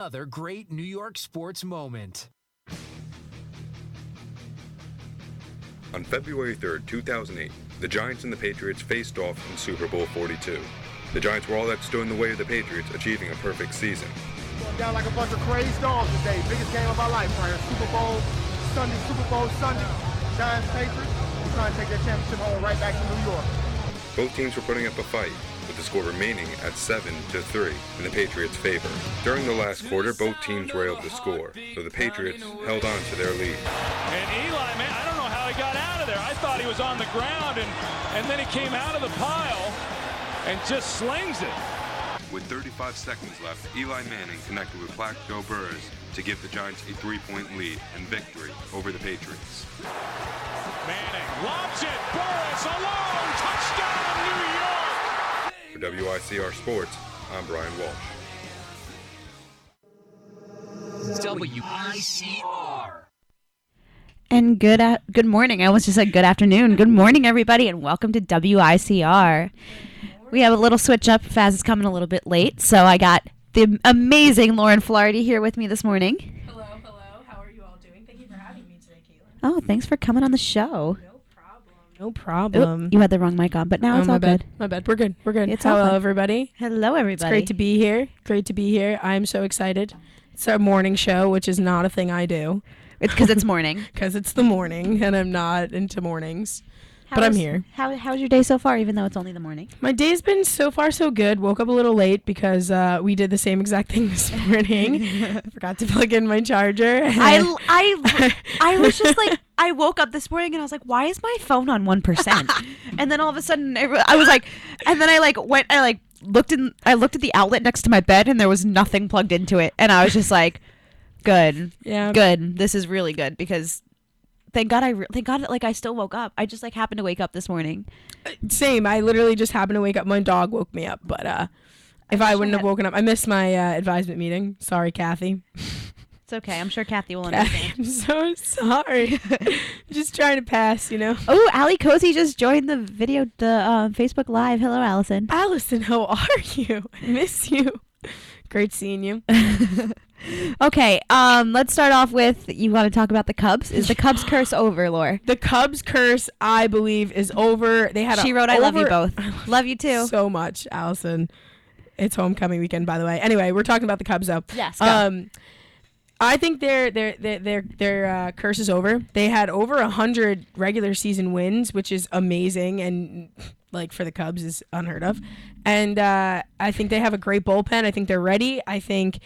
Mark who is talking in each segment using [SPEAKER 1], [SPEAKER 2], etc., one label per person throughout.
[SPEAKER 1] Another great New York sports moment.
[SPEAKER 2] On February 3rd, 2008, the Giants and the Patriots faced off in Super Bowl 42. The Giants were all that stood in the way of the Patriots achieving a perfect season.
[SPEAKER 3] Going down like a bunch of crazy dogs today. Biggest game of our life, right? Super Bowl Sunday. Giants, Patriots. We're trying to take their championship home right back to New York.
[SPEAKER 2] Both teams were putting up a fight, with the score remaining at 7-3 in the Patriots' favor. During the last quarter, both teams were able to score, so the Patriots held on to their lead.
[SPEAKER 4] And Eli, man, I don't know how he got out of there. I thought he was on the ground, and then he came out of the pile and just slings it.
[SPEAKER 2] With 35 seconds left, Eli Manning connected with Plaxico Burress to give the Giants a 3-point lead and victory over the Patriots.
[SPEAKER 4] Manning lobs it. Burress alone. Touchdown, New York.
[SPEAKER 2] For WICR Sports, I'm Brian Walsh.
[SPEAKER 1] WICR.
[SPEAKER 5] And good morning. I almost just said good afternoon. Good morning, everybody, and welcome to WICR. We have a little switch up. Faz is coming a little bit late, so I got the amazing Lauren Flaherty here with me this morning.
[SPEAKER 6] Hello. How are you all doing? Thank you for having me today, Caitlin.
[SPEAKER 5] Oh, thanks for coming on the show.
[SPEAKER 6] No problem.
[SPEAKER 5] You had the wrong mic on, but now it's all good.
[SPEAKER 6] My bad. We're good.
[SPEAKER 5] It's all
[SPEAKER 6] Hello,
[SPEAKER 5] fine.
[SPEAKER 6] everybody.
[SPEAKER 5] Hello, everybody.
[SPEAKER 6] It's great to be here. I'm so excited. It's our morning show, which is not a thing I do.
[SPEAKER 5] It's because it's morning.
[SPEAKER 6] Because it's the morning, and I'm not into mornings. But I'm here.
[SPEAKER 5] How's your day so far, even though it's only the morning?
[SPEAKER 6] My day's been so far so good. Woke up a little late because we did the same exact thing this morning. Forgot to plug in my charger.
[SPEAKER 5] I was just like, I woke up this morning and I was like, why is my phone on 1%? And then all of a sudden I was like, and then I looked at the outlet next to my bed and there was nothing plugged into it. And I was just like, good.
[SPEAKER 6] Yeah.
[SPEAKER 5] Good. This is really good because thank God I still woke up. I just happened to wake up this morning.
[SPEAKER 6] Same. I literally just happened to wake up. My dog woke me up, but if I wouldn't have woken up, I missed my advisement meeting. Sorry, Kathy.
[SPEAKER 5] It's okay. I'm sure Kathy will understand.
[SPEAKER 6] I'm so sorry. Just trying to pass,
[SPEAKER 5] Oh, Allie Cozy just joined the Facebook Live. Hello, Allison.
[SPEAKER 6] Allison, how are you? I miss you. Great seeing you.
[SPEAKER 5] Okay, let's start off with, you want to talk about the Cubs? Is the Cubs curse over, Laura?
[SPEAKER 6] The Cubs curse, I believe, is over.
[SPEAKER 5] She wrote, I love you both. Love you too.
[SPEAKER 6] So much, Allison. It's homecoming weekend, by the way. Anyway, we're talking about the Cubs, though.
[SPEAKER 5] Yes, go.
[SPEAKER 6] I think their curse is over. They had over 100 regular season wins, which is amazing, and for the Cubs is unheard of. And I think they have a great bullpen. I think they're ready. I think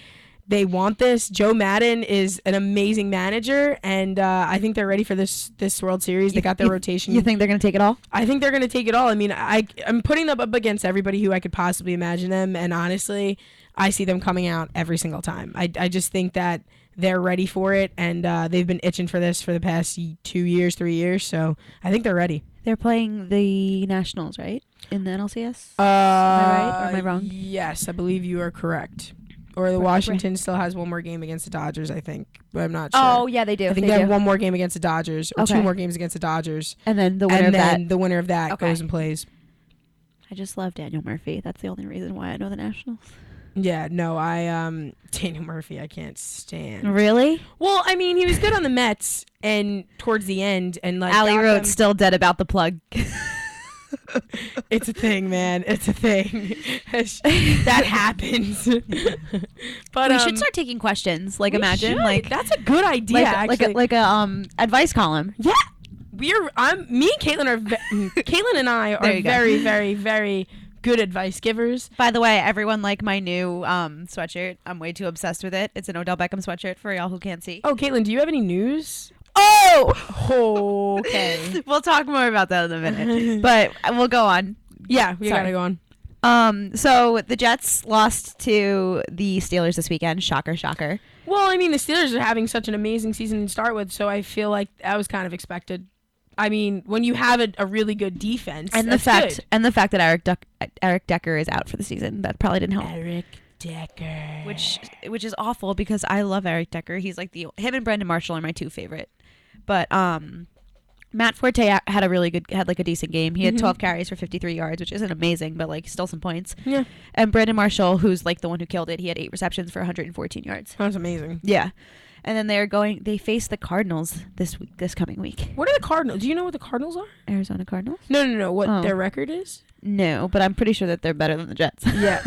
[SPEAKER 6] they want this. Joe Madden is an amazing manager, and I think they're ready for this World Series. They got their rotation.
[SPEAKER 5] You think they're going to take it all?
[SPEAKER 6] I think they're going to take it all. I mean, I'm putting them up against everybody who I could possibly imagine them, and honestly, I see them coming out every single time. I just think that they're ready for it, and they've been itching for this for the past 3 years, so I think they're ready.
[SPEAKER 5] They're playing the Nationals, right? In the NLCS? Am I right, or am I wrong?
[SPEAKER 6] Yes, I believe you are correct. Or the Washington still has one more game against the Dodgers, I think. But I'm not sure.
[SPEAKER 5] Oh, yeah, they do.
[SPEAKER 6] I think they have one more game against the Dodgers, or 2 more games against the Dodgers.
[SPEAKER 5] And then the winner of that
[SPEAKER 6] goes and plays.
[SPEAKER 5] I just love Daniel Murphy. That's the only reason why I know the Nationals.
[SPEAKER 6] Yeah, no, Daniel Murphy, I can't stand.
[SPEAKER 5] Really?
[SPEAKER 6] Well, I mean, he was good on the Mets and towards the end, and
[SPEAKER 5] Allie wrote, still dead about the plug.
[SPEAKER 6] It's a thing, man. It's a thing. That happens. But
[SPEAKER 5] we should start taking questions. Imagine,
[SPEAKER 6] that's a good idea. Actually,
[SPEAKER 5] like a advice column.
[SPEAKER 6] Yeah, me and Caitlin Caitlin and I are very, very, very good advice givers.
[SPEAKER 5] By the way, everyone like my new sweatshirt. I'm way too obsessed with it. It's an Odell Beckham sweatshirt for y'all who can't see.
[SPEAKER 6] Oh, Caitlin, do you have any news?
[SPEAKER 5] Oh!
[SPEAKER 6] Okay.
[SPEAKER 5] We'll talk more about that in a minute. But we'll go on.
[SPEAKER 6] Yeah, we gotta go on.
[SPEAKER 5] So the Jets lost to the Steelers this weekend. Shocker, shocker.
[SPEAKER 6] Well, I mean, the Steelers are having such an amazing season to start with, so I feel like that was kind of expected. I mean, when you have a really good defense,
[SPEAKER 5] and the fact that Eric Decker is out for the season, that probably didn't help.
[SPEAKER 6] Eric Decker,
[SPEAKER 5] which is awful because I love Eric Decker. He's him and Brandon Marshall are my 2 favorite. But Matt Forte had a decent game. He had 12 carries for 53 yards, which isn't amazing, but like still some points.
[SPEAKER 6] Yeah.
[SPEAKER 5] And Brandon Marshall, who's like the one who killed it, he had 8 receptions for 114 yards.
[SPEAKER 6] That's amazing.
[SPEAKER 5] Yeah. And then they face the Cardinals this coming week.
[SPEAKER 6] What are the Cardinals? Do you know what the Cardinals are?
[SPEAKER 5] Arizona Cardinals?
[SPEAKER 6] No. What
[SPEAKER 5] Oh.
[SPEAKER 6] their record is?
[SPEAKER 5] No, but I'm pretty sure that they're better than the Jets.
[SPEAKER 6] Yeah.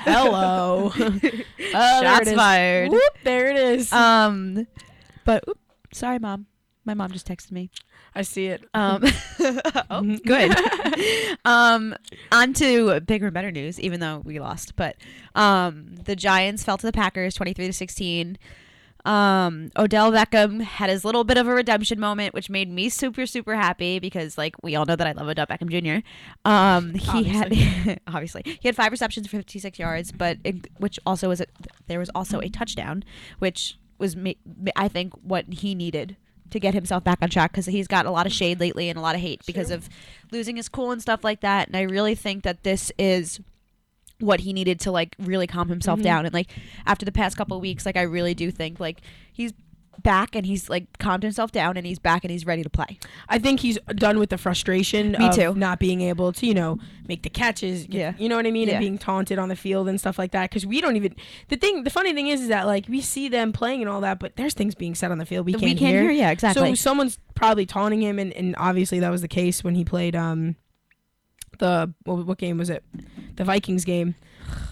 [SPEAKER 6] Hello.
[SPEAKER 5] Shots fired.
[SPEAKER 6] Whoop, there it is.
[SPEAKER 5] But sorry, Mom. My mom just texted me.
[SPEAKER 6] I see it.
[SPEAKER 5] Oh, good. On to bigger and better news, even though we lost. But the Giants fell to the Packers 23-16. Odell Beckham had his little bit of a redemption moment, which made me super, super happy because, like, we all know that I love Odell Beckham Jr. Obviously he had 5 receptions for 56 yards, but which also was there was also a touchdown, which was I think what he needed to get himself back on track, because he's got a lot of shade lately and a lot of hate because of losing his cool and stuff like that. And I really think that this is what he needed to like really calm himself down. And like after the past couple of weeks, like I really do think like he's back and he's like calmed himself down and he's back and he's ready to play.
[SPEAKER 6] I think he's done with the frustration
[SPEAKER 5] Me
[SPEAKER 6] of
[SPEAKER 5] too.
[SPEAKER 6] not being able to, make the catches.
[SPEAKER 5] Yeah.
[SPEAKER 6] You know what I mean?
[SPEAKER 5] Yeah.
[SPEAKER 6] And being taunted on the field and stuff like that. Because we don't even, the funny thing is that like we see them playing and all that, but there's things being said on the field we can't hear.
[SPEAKER 5] Yeah, exactly.
[SPEAKER 6] So someone's probably taunting him, and obviously that was the case when he played what game was it? The Vikings game.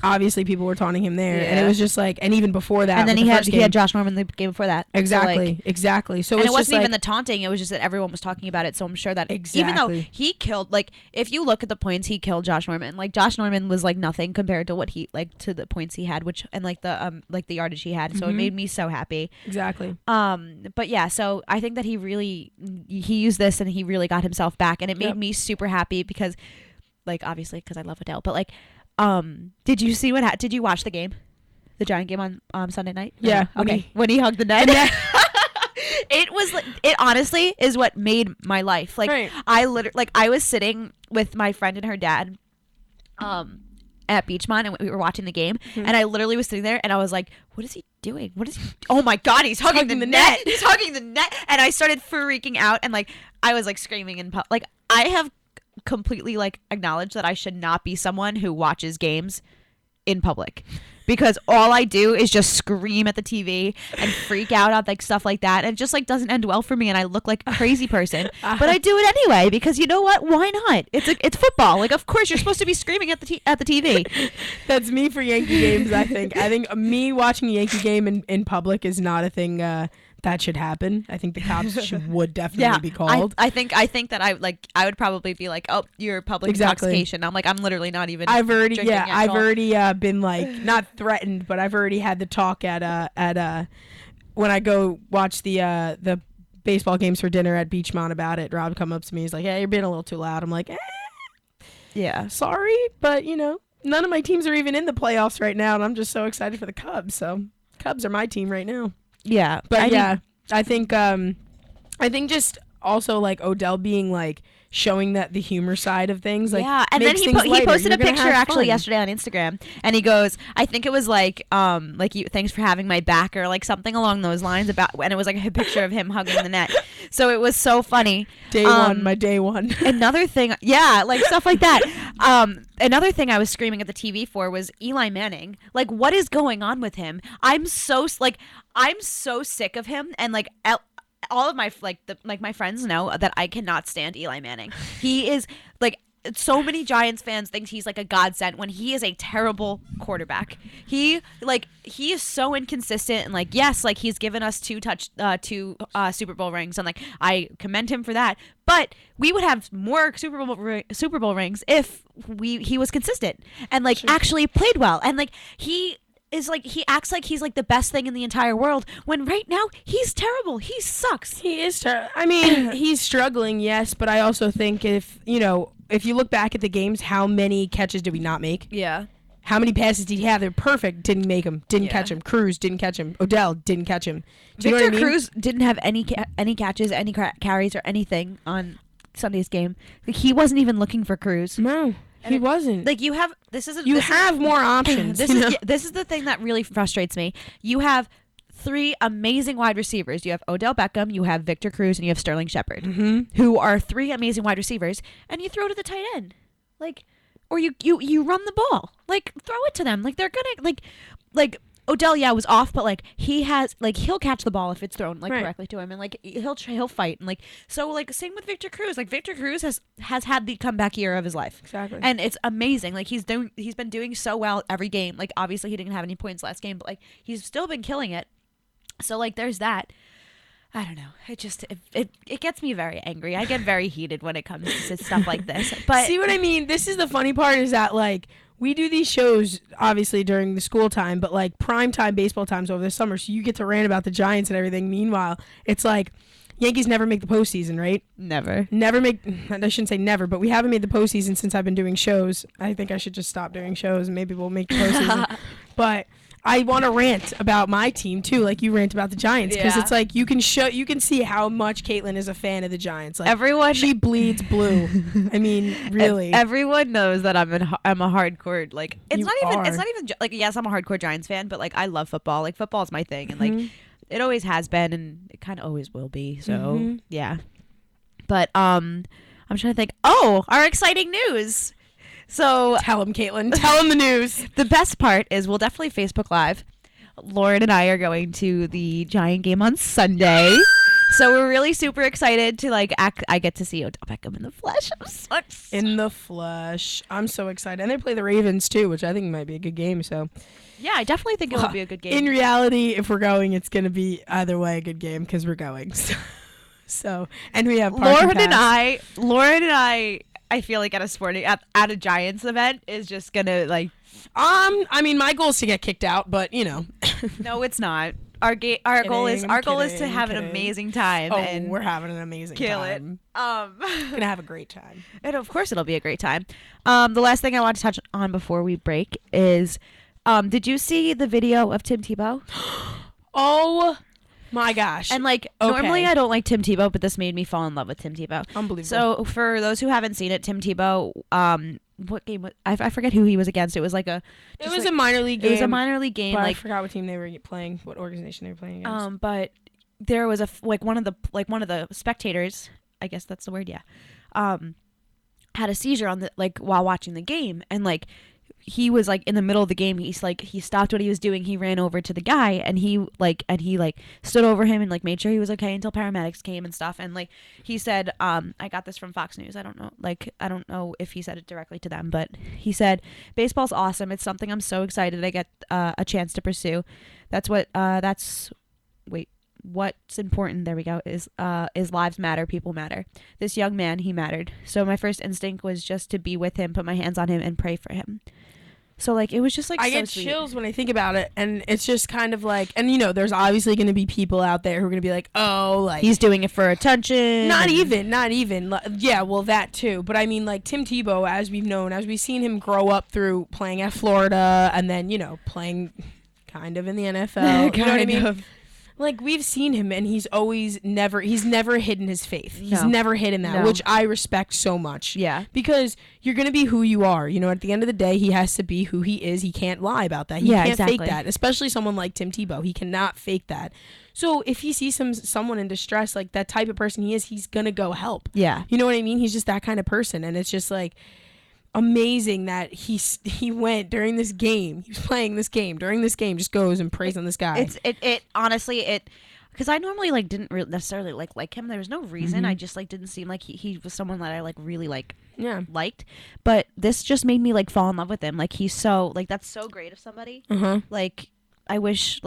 [SPEAKER 6] Obviously people were taunting him there, and it was just like, and even before that,
[SPEAKER 5] and then
[SPEAKER 6] with
[SPEAKER 5] he
[SPEAKER 6] the
[SPEAKER 5] had
[SPEAKER 6] first game.
[SPEAKER 5] Josh Norman the game before that.
[SPEAKER 6] Exactly. So
[SPEAKER 5] And
[SPEAKER 6] it's
[SPEAKER 5] it wasn't
[SPEAKER 6] just like,
[SPEAKER 5] even the taunting, it was just that everyone was talking about it. So I'm sure that even though
[SPEAKER 6] Exactly.
[SPEAKER 5] he killed, like, if you look at the points he killed Josh Norman, like Josh Norman was like nothing compared to what he to the points he had, which and like the yardage he had. So it made me so happy.
[SPEAKER 6] exactly.
[SPEAKER 5] But yeah, so I think that he used this and he really got himself back, and it made me super happy because, like, obviously because I love Odell, but like, did you see did you watch the game, the Giant game on Sunday night?
[SPEAKER 6] Yeah.
[SPEAKER 5] When he hugged the net. It was like, it honestly is what made my life. Like
[SPEAKER 6] Right.
[SPEAKER 5] I was sitting with my friend and her dad, at Beachmont, and we were watching the game, and I literally was sitting there and I was like, what is he doing? Oh my God, he's hugging the net. He's hugging the net. And I started freaking out, and like, I was like screaming and like, I have completely like acknowledged that I should not be someone who watches games in public, because all I do is just scream at the TV and freak out on like stuff like that, and it just like doesn't end well for me, and I look like a crazy person. But I do it anyway because you know what? Why not? It's football. Like, of course you're supposed to be screaming at the TV.
[SPEAKER 6] That's me for Yankee games. I think me watching a Yankee game in public is not a thing that should happen. I think the cops would definitely be called.
[SPEAKER 5] I think that I would probably be like, oh, you're public intoxication. I'm like, I'm literally not even.
[SPEAKER 6] I've already
[SPEAKER 5] drinking alcohol.
[SPEAKER 6] been like not threatened, but I've already had the talk at when I go watch the baseball games for dinner at Beachmont about it. Rob come up to me, he's like, "Yeah, you're being a little too loud." I'm like,
[SPEAKER 5] Yeah.
[SPEAKER 6] sorry, but none of my teams are even in the playoffs right now, and I'm just so excited for the Cubs. So Cubs are my team right now.
[SPEAKER 5] Yeah.
[SPEAKER 6] But I think just also like Odell being like showing that the humor side of things, like,
[SPEAKER 5] yeah, and then
[SPEAKER 6] makes
[SPEAKER 5] he
[SPEAKER 6] things lighter.
[SPEAKER 5] posted
[SPEAKER 6] You're
[SPEAKER 5] a
[SPEAKER 6] gonna
[SPEAKER 5] picture
[SPEAKER 6] have
[SPEAKER 5] actually
[SPEAKER 6] fun.
[SPEAKER 5] yesterday on Instagram, and he goes, I think it was like you, thanks for having my back, or like something along those lines about, and it was like a picture of him hugging the net. So it was so funny.
[SPEAKER 6] My day one.
[SPEAKER 5] Another thing, yeah, like stuff like that. Another thing I was screaming at the TV for was Eli Manning. Like, what is going on with him? I'm so sick of him, and like all of my my friends know that I cannot stand Eli Manning. He is like, so many Giants fans think he's like a godsend when he is a terrible quarterback. He is so inconsistent, and like, yes, like he's given us two Super Bowl rings, and like I commend him for that. But we would have more Super Bowl rings if he was consistent and like actually played well, and like he acts like he's like the best thing in the entire world, when right now he's terrible. He sucks.
[SPEAKER 6] He is terrible. I mean, he's struggling, yes, but I also think if you look back at the games, how many catches did we not make?
[SPEAKER 5] Yeah.
[SPEAKER 6] How many passes did he have? They're perfect. Didn't make him. Didn't catch him. Cruz didn't catch him. Odell didn't catch him. Do you know what I mean?
[SPEAKER 5] Cruz didn't have any catches, any carries, or anything on Sunday's game. Like, he wasn't even looking for Cruz.
[SPEAKER 6] No, he wasn't.
[SPEAKER 5] Like, you have more options. This is the thing that really frustrates me. You have three amazing wide receivers. You have Odell Beckham, you have Victor Cruz, and you have Sterling Shepard, who are three amazing wide receivers, and you throw to the tight end. Like, or you run the ball. Like, throw it to them. Like, they're gonna like Odell, was off, but like he'll catch the ball if it's thrown correctly to him, and like he'll fight, and like so like same with Victor Cruz. Like Victor Cruz has had the comeback year of his life,
[SPEAKER 6] Exactly.
[SPEAKER 5] and it's amazing. Like he's been doing so well every game. Like obviously he didn't have any points last game, but like he's still been killing it. So like there's that. I don't know. It gets me very angry. I get very heated when it comes to stuff like this. But
[SPEAKER 6] see what I mean? This is the funny part, is that like we do these shows obviously during the school time, but like prime time baseball times over the summer, so you get to rant about the Giants and everything. Meanwhile, it's like Yankees never make the postseason, right?
[SPEAKER 5] never.
[SPEAKER 6] Never make. I shouldn't say never, but we haven't made the postseason since I've been doing shows. I think I should just stop doing shows and maybe we'll make the postseason. But I want to rant about my team too, like you rant about the Giants, because it's like you can see how much Caitlin is a fan of the Giants. Like
[SPEAKER 5] Everyone,
[SPEAKER 6] she bleeds blue. I mean, really.
[SPEAKER 5] Everyone knows that I'm a hardcore, like it's
[SPEAKER 6] You
[SPEAKER 5] not even
[SPEAKER 6] are.
[SPEAKER 5] like, yes, I'm a hardcore Giants fan, but like I love football. Like football is my thing, and like it always has been, and it kind of always will be. So yeah. But I'm trying to think. Oh, our exciting news. So
[SPEAKER 6] Tell him, Caitlin. Tell him the news.
[SPEAKER 5] the best part is we'll definitely Facebook Live. Lauren and I are going to the Giant game on Sunday. So we're really super excited to like I get to see Odell Beckham in the flesh. I'm so excited.
[SPEAKER 6] In the flesh. I'm so excited. And they play the Ravens too, which I think might be a good game. So
[SPEAKER 5] Yeah, I definitely think it will be a good game.
[SPEAKER 6] in reality, if we're going, it's going to be either way a good game because we're going. So and we have parking pass.
[SPEAKER 5] Lauren and I feel like at a Giants event is just gonna like.
[SPEAKER 6] I mean, my goal is to get kicked out, but you know.
[SPEAKER 5] No, it's not. Our goal is
[SPEAKER 6] I'm
[SPEAKER 5] to
[SPEAKER 6] kidding,
[SPEAKER 5] have an
[SPEAKER 6] kidding.
[SPEAKER 5] amazing time.
[SPEAKER 6] Oh,
[SPEAKER 5] and
[SPEAKER 6] we're having an amazing
[SPEAKER 5] kill
[SPEAKER 6] time.
[SPEAKER 5] it.
[SPEAKER 6] Gonna have a great time.
[SPEAKER 5] And of course it'll be a great time. The last thing I want to touch on before we break is, did you see the video of Tim Tebow?
[SPEAKER 6] Oh my gosh.
[SPEAKER 5] And like
[SPEAKER 6] Okay.
[SPEAKER 5] normally I don't like Tim Tebow, but this made me fall in love with Tim Tebow.
[SPEAKER 6] Unbelievable.
[SPEAKER 5] So for those who haven't seen it, Tim Tebow, what game? I forget who he was against. It was like a.
[SPEAKER 6] It was a minor league game.
[SPEAKER 5] It was a minor league game.
[SPEAKER 6] But I
[SPEAKER 5] Like
[SPEAKER 6] forgot what team they were playing, what organization they were playing against.
[SPEAKER 5] but there was one of the spectators, I guess that's the word, yeah, had a seizure on while watching the game, and like he was like in the middle of the game, he stopped what he was doing, he ran over to the guy, and he stood over him and like made sure he was okay until paramedics came and stuff, and like he said, I got this from Fox News, I don't know if he said it directly to them, but he said, baseball's awesome, it's something I'm so excited I get a chance to pursue. What's important, there we go, is lives matter, people matter. This young man, he mattered. So my first instinct was just to be with him, put my hands on him, and pray for him. So like it was just like
[SPEAKER 6] I
[SPEAKER 5] so
[SPEAKER 6] get
[SPEAKER 5] sweet.
[SPEAKER 6] chills when I think about it, and it's just kind of like, and you know, there's obviously going to be people out there who are going to be like, oh, like
[SPEAKER 5] He's doing it for attention.
[SPEAKER 6] not even, yeah, well, that too. But I mean, like Tim Tebow, as we've seen him grow up through playing at Florida, and then you know playing kind of in the NFL. You know what I mean? Like we've seen him, and he's never hidden his faith. He's
[SPEAKER 5] No.
[SPEAKER 6] never hidden that,
[SPEAKER 5] No.
[SPEAKER 6] which I respect so much.
[SPEAKER 5] Yeah.
[SPEAKER 6] Because you're gonna be who you are. You know, at the end of the day, he has to be who he is. He can't lie about that. He
[SPEAKER 5] Yeah,
[SPEAKER 6] can't
[SPEAKER 5] exactly.
[SPEAKER 6] fake that. Especially someone like Tim Tebow. He cannot fake that. So if he sees someone in distress, like that type of person he is, he's gonna go help.
[SPEAKER 5] Yeah.
[SPEAKER 6] You know what I mean? He's just that kind of person, and it's just like amazing that he went during this game. He was playing this game during this game. Just goes and prays on this guy.
[SPEAKER 5] It honestly because I normally like didn't necessarily like him. There was no reason. I just like didn't seem like he was someone that I like really
[SPEAKER 6] yeah.
[SPEAKER 5] liked. But this just made me like fall in love with him. Like he's so like that's so great of somebody. Like I wish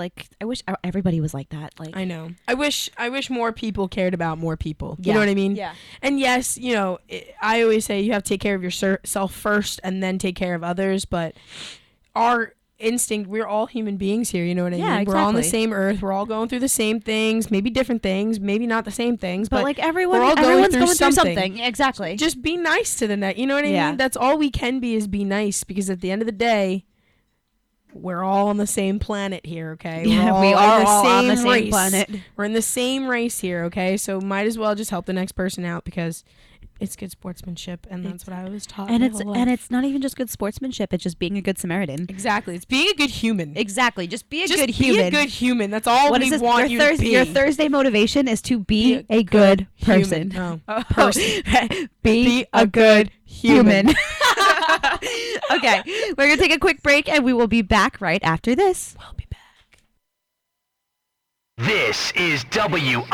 [SPEAKER 5] everybody was like that. Like
[SPEAKER 6] I know. I wish more people cared about more people. You
[SPEAKER 5] Yeah.
[SPEAKER 6] know what I mean?
[SPEAKER 5] Yeah.
[SPEAKER 6] And yes, you know, I always say you have to take care of yourself first and then take care of others. But our instinct, we're all human beings here. You know what I
[SPEAKER 5] Yeah,
[SPEAKER 6] mean? We're all on the
[SPEAKER 5] exactly.
[SPEAKER 6] same earth. We're all going through the same things, maybe different things, maybe not the same things.
[SPEAKER 5] but like everyone's
[SPEAKER 6] we're all
[SPEAKER 5] going
[SPEAKER 6] through
[SPEAKER 5] through
[SPEAKER 6] something.
[SPEAKER 5] something. Exactly.
[SPEAKER 6] Just be nice to the next. You know what I
[SPEAKER 5] Yeah.
[SPEAKER 6] mean? That's all we can be, is be nice, because at the end of the day, we're all on the same planet here, okay?
[SPEAKER 5] Yeah,
[SPEAKER 6] we're
[SPEAKER 5] we
[SPEAKER 6] all
[SPEAKER 5] are
[SPEAKER 6] in the
[SPEAKER 5] all on
[SPEAKER 6] same
[SPEAKER 5] the same
[SPEAKER 6] race.
[SPEAKER 5] planet.
[SPEAKER 6] We're in the same race here, okay? So might as well just help the next person out, because it's good sportsmanship, and that's what I was taught.
[SPEAKER 5] And
[SPEAKER 6] my
[SPEAKER 5] it's
[SPEAKER 6] whole
[SPEAKER 5] and
[SPEAKER 6] life.
[SPEAKER 5] it's not even just good sportsmanship. It's just being a good Samaritan.
[SPEAKER 6] exactly. It's being a good human.
[SPEAKER 5] Exactly. Just be a
[SPEAKER 6] Just
[SPEAKER 5] good
[SPEAKER 6] be
[SPEAKER 5] human.
[SPEAKER 6] a good human. That's all
[SPEAKER 5] What
[SPEAKER 6] we
[SPEAKER 5] is this?
[SPEAKER 6] want
[SPEAKER 5] Your,
[SPEAKER 6] you to be.
[SPEAKER 5] Your Thursday motivation is to be a good person.
[SPEAKER 6] human. Oh,
[SPEAKER 5] person.
[SPEAKER 6] Be
[SPEAKER 5] be
[SPEAKER 6] a
[SPEAKER 5] a good
[SPEAKER 6] human.
[SPEAKER 5] human. Okay, we're gonna take a quick break, and we will be back right after this.
[SPEAKER 6] We'll be back.
[SPEAKER 7] This is WILK